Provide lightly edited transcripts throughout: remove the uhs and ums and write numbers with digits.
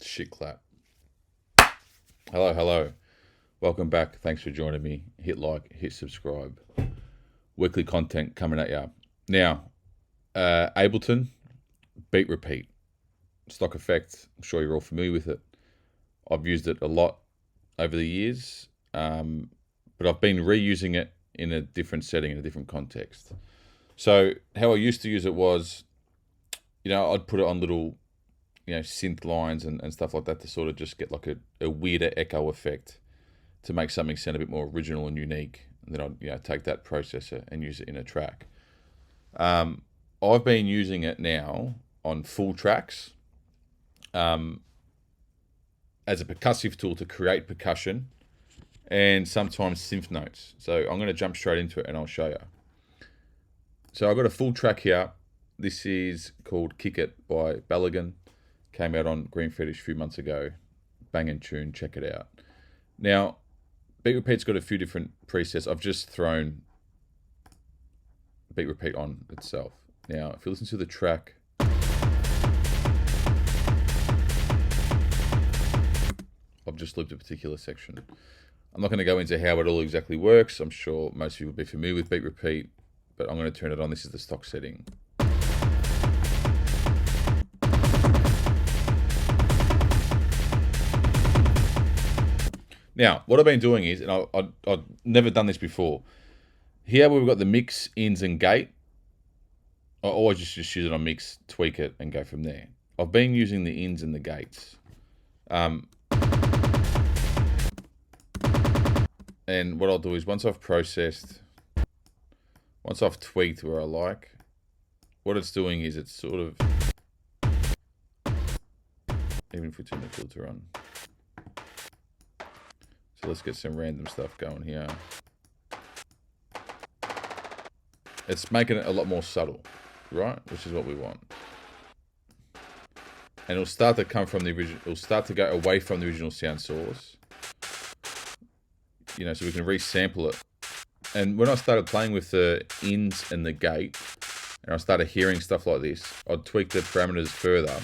Shit clap. Hello. Welcome back. Thanks for joining me. Hit like, hit subscribe. Weekly content coming at you. Now, Ableton, beat repeat. Stock effect. I'm sure you're all familiar with it. I've used it a lot over the years, but I've been reusing it in a different setting, in a different context. So how I used to use it was, I'd put it on little, synth lines and stuff like that to sort of just get like a weirder echo effect to make something sound a bit more original and unique. And then I'd take that processor and use it in a track. I've been using it now on full tracks as a percussive tool to create percussion and sometimes synth notes. So I'm going to jump straight into it and I'll show you. So I've got a full track here. This is called Kick It by Balogun. Came out on Green Fetish a few months ago. Banging tune, check it out. Now, Beat Repeat's got a few different presets. I've just thrown Beat Repeat on itself. Now, if you listen to the track, I've just looped a particular section. I'm not going to go into how it all exactly works. I'm sure most of you will be familiar with Beat Repeat, but I'm going to turn it on. This is the stock setting. Now, what I've been doing is, and I've never done this before, here where we've got the mix, ins, and gate, I always just use it on mix, tweak it, and go from there. I've been using the ins and the gates. And what I'll do is once I've tweaked where I like, what it's doing is it's sort of, even if we turn the filter on. So let's get some random stuff going here. It's making it a lot more subtle, right? Which is what we want. And it'll start to come from the original, it'll start to go away from the original sound source. So we can resample it. And when I started playing with the ins and the gate, and I started hearing stuff like this, I'd tweak the parameters further,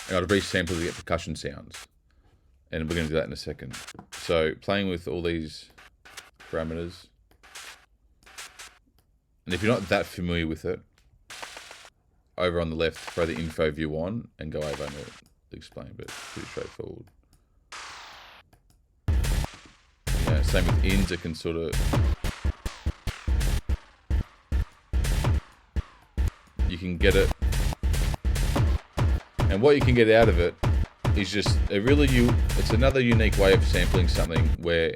and I'd resample to get percussion sounds. And we're going to do that in a second. So playing with all these parameters, and if you're not that familiar with it, over on the left, throw the info view on and go over and explain, but it's pretty straightforward. Yeah, same with ins, it can sort of, you can get it, and what you can get out of it is just it's another unique way of sampling something where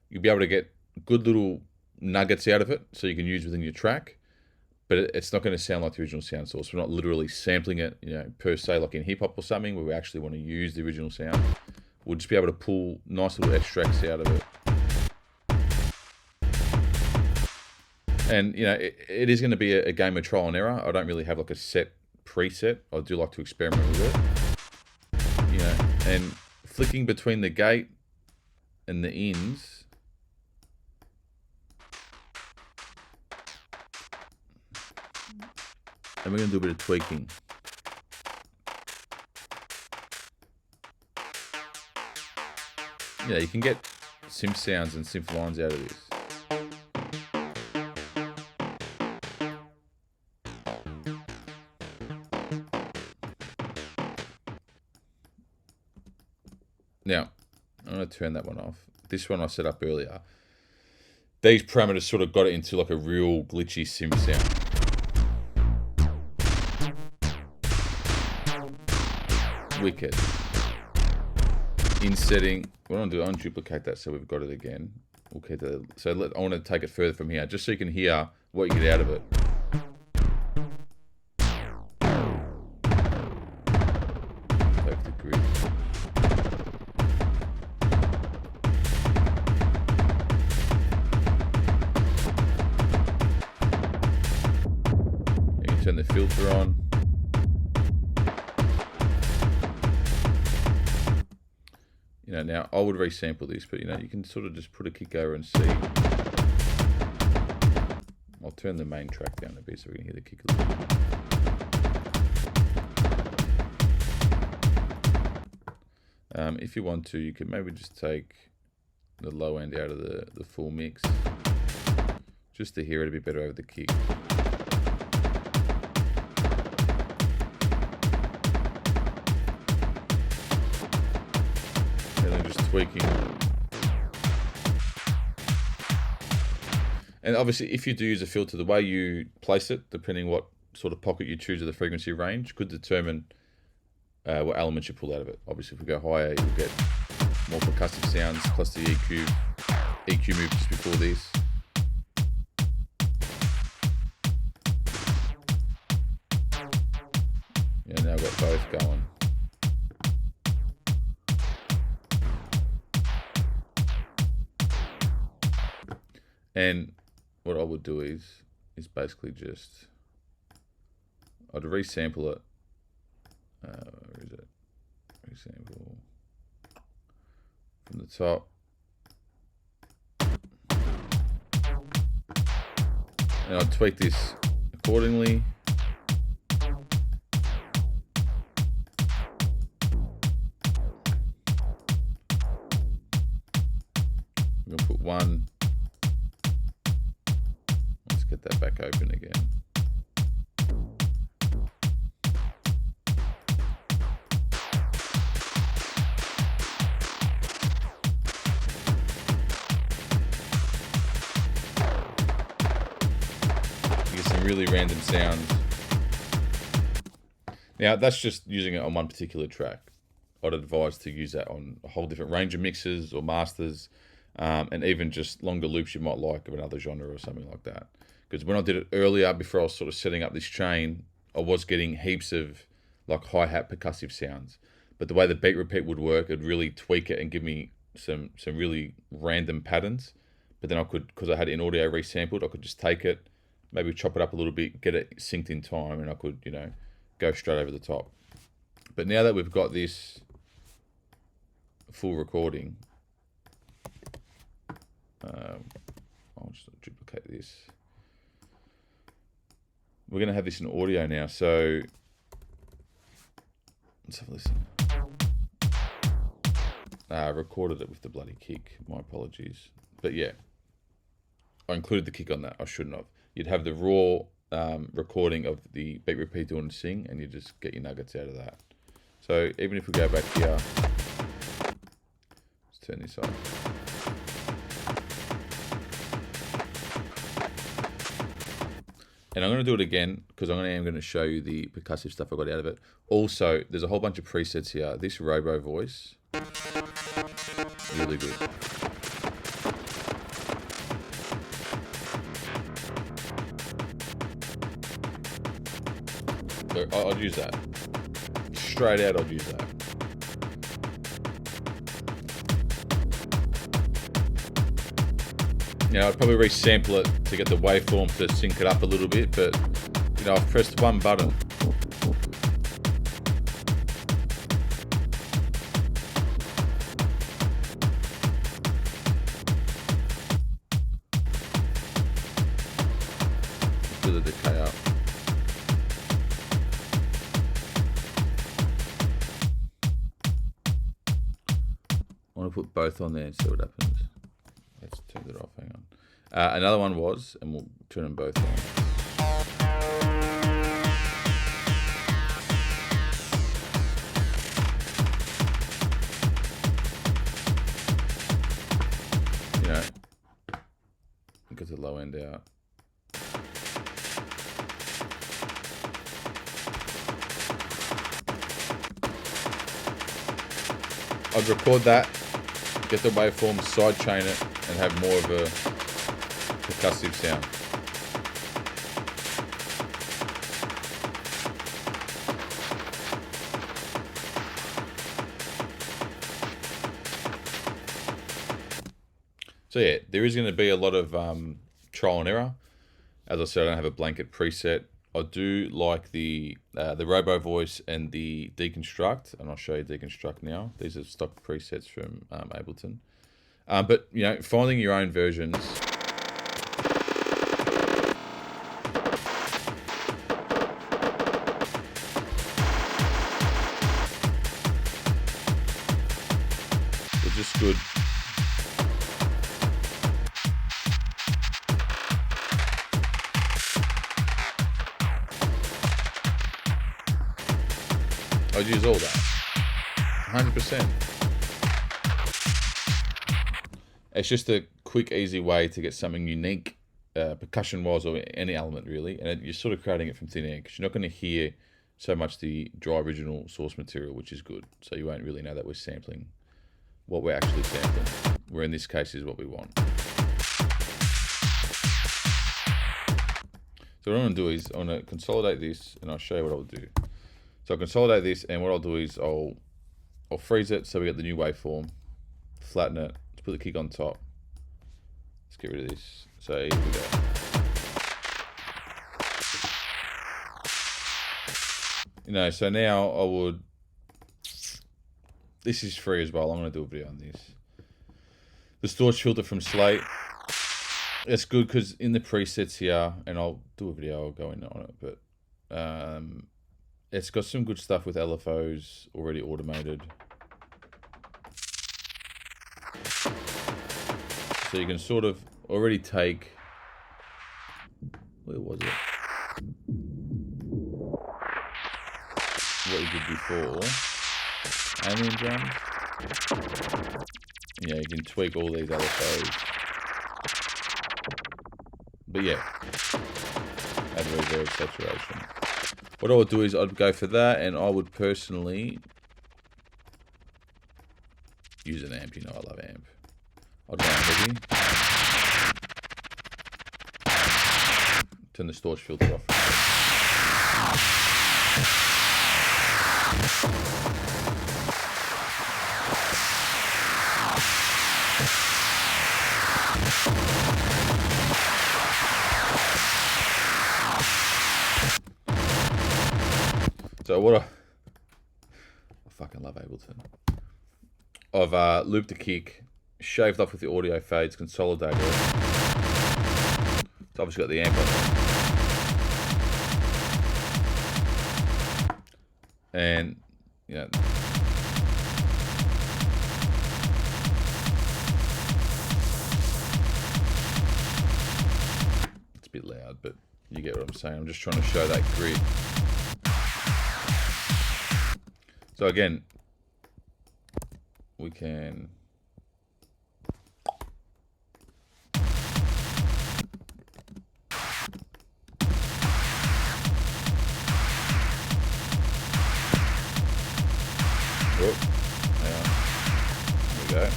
you'll be able to get good little nuggets out of it so you can use within your track, but it's not going to sound like the original sound source. We're not literally sampling it, per se, like in hip hop or something where we actually want to use the original sound. We'll just be able to pull nice little extracts out of it. And, it is going to be a game of trial and error. I don't really have like a set preset. I do like to experiment with it. And flicking between the gate and the ins, and we're going to do a bit of tweaking. You can get synth sounds and synth lines out of this. Now, I'm going to turn that one off. This one I set up earlier. These parameters sort of got it into like a real glitchy synth sound. Wicked. In setting, what I'm going to do, unduplicate that so we've got it again. We'll keep that. So I want to take it further from here, just so you can hear what you get out of it. Take the grid. Turn the filter on. Now I would resample this, but you can sort of just put a kick over and see. I'll turn the main track down a bit so we can hear the kick a little bit. If you want to, you can maybe just take the low end out of the full mix, just to hear it a bit better over the kick. And then just tweaking. And obviously, if you do use a filter, the way you place it, depending what sort of pocket you choose of the frequency range, could determine what elements you pull out of it. Obviously, if we go higher, you'll get more percussive sounds, plus the EQ move just before this. Yeah, now I've got both going. And what I would do is basically just, I'd resample it. Where is it? Resample from the top. And I'd tweak this accordingly. I'm gonna put one. Let's get that back open again. Really random sounds. Now that's just using it on one particular track. I'd advise to use that on a whole different range of mixes or masters, and even just longer loops you might like of another genre or something like that. Because when I did it earlier, before I was sort of setting up this chain, I was getting heaps of like hi-hat percussive sounds. But the way the beat repeat would work, it'd really tweak it and give me some really random patterns. But then I could, because I had it in audio resampled, I could just take it, maybe chop it up a little bit, get it synced in time, and I could, you know, go straight over the top. But now that we've got this full recording, I'll just duplicate this. We're going to have this in audio now, so let's have a listen. I recorded it with the bloody kick. My apologies. But yeah, I included the kick on that. I shouldn't have. You'd have the raw recording of the beat repeat doing the sing, and you just get your nuggets out of that. So even if we go back here, let's turn this off. And I'm going to do it again because I am going to show you the percussive stuff I got out of it. Also, there's a whole bunch of presets here. This robo voice, really good. So I'd use that. Straight out, I'd use that. Now, I'd probably resample it to get the waveform to sync it up a little bit, but, you know, I've pressed one button. Feel the decay up. I want to put both on there and see what happens. Let's turn it off, hang on. Another one was, and we'll turn them both on. You know, get the low end out. I'd record that, get the waveform, sidechain it, and have more of a percussive sound. So yeah, there is going to be a lot of trial and error. As I said, I don't have a blanket preset. I do like the robo voice and the deconstruct, and I'll show you deconstruct now. These are stock presets from Ableton. But you know, finding your own versions. just good. I'd use all that. 100%. It's just a quick, easy way to get something unique, percussion-wise, or any element really, and you're sort of creating it from thin air, because you're not going to hear so much the dry original source material, which is good. So you won't really know that we're sampling what we're actually sampling, where in this case is what we want. So what I'm going to do is I'm going to consolidate this, and I'll show you what I'll do. So I'll consolidate this, and what I'll do is I'll freeze it so we get the new waveform, flatten it, let's put the kick on top. Let's get rid of this. So here we go. You know, so now I would, this is free as well, I'm going to do a video on this. The storage filter from Slate, it's good because in the presets here, and I'll do a video, I'll go in on it, but it's got some good stuff with LFOs already automated. So you can sort of already take, where was it? What you did before, ambient drums. Yeah, you can tweak all these LFOs. But yeah, add reverb, saturation. What I would do is I'd go for that, and I would personally use an amp. You know I love amp. I'd go heavy. Turn the storage filter off. So what I fucking love Ableton. I've looped the kick, shaved off with the audio fades, consolidated it. So I've just got the amp on there. And, you know, it's a bit loud, but you get what I'm saying. I'm just trying to show that grit. So again, we can there we go.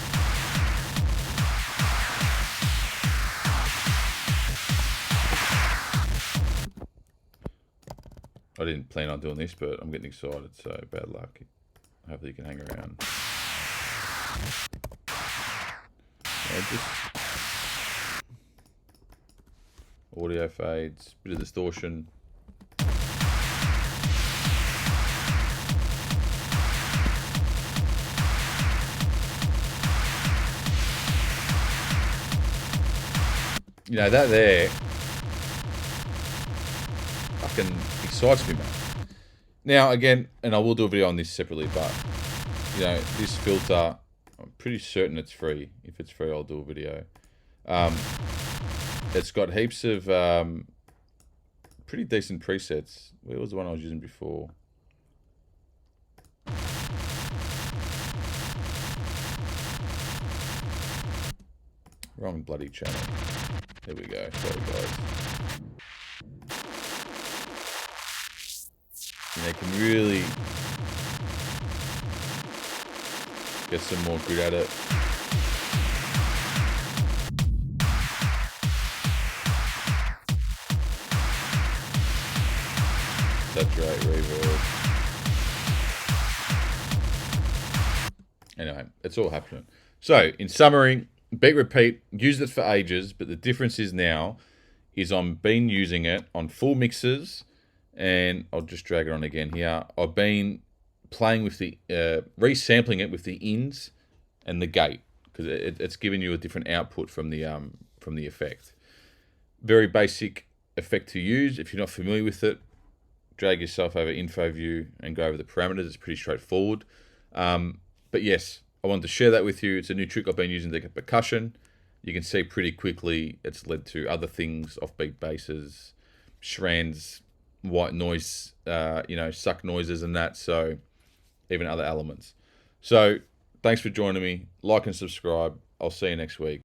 I didn't plan on doing this, but I'm getting excited, so bad luck. Hopefully you can hang around. Yeah, just audio fades, bit of distortion. You know, that there fucking excites me, man. Now, again, and I will do a video on this separately, but, you know, this filter, I'm pretty certain it's free. If it's free, I'll do a video. It's got heaps of pretty decent presets. Where was the one I was using before? Wrong bloody channel. There we go. Sorry, guys. And they can really get some more grit at it. Saturate, reverb. Anyway, it's all happening. So, in summary, beat repeat, used it for ages, but the difference is now is I'm been using it on full mixes. And I'll just drag it on again here. I've been playing with the, resampling it with the ins and the gate, because it's giving you a different output from the effect. Very basic effect to use. If you're not familiar with it, drag yourself over info view and go over the parameters. It's pretty straightforward. But yes, I wanted to share that with you. It's a new trick I've been using to get percussion. You can see pretty quickly it's led to other things, offbeat basses, shreds, white noise, suck noises and that. So even other elements. So thanks for joining me. Like and subscribe. I'll see you next week.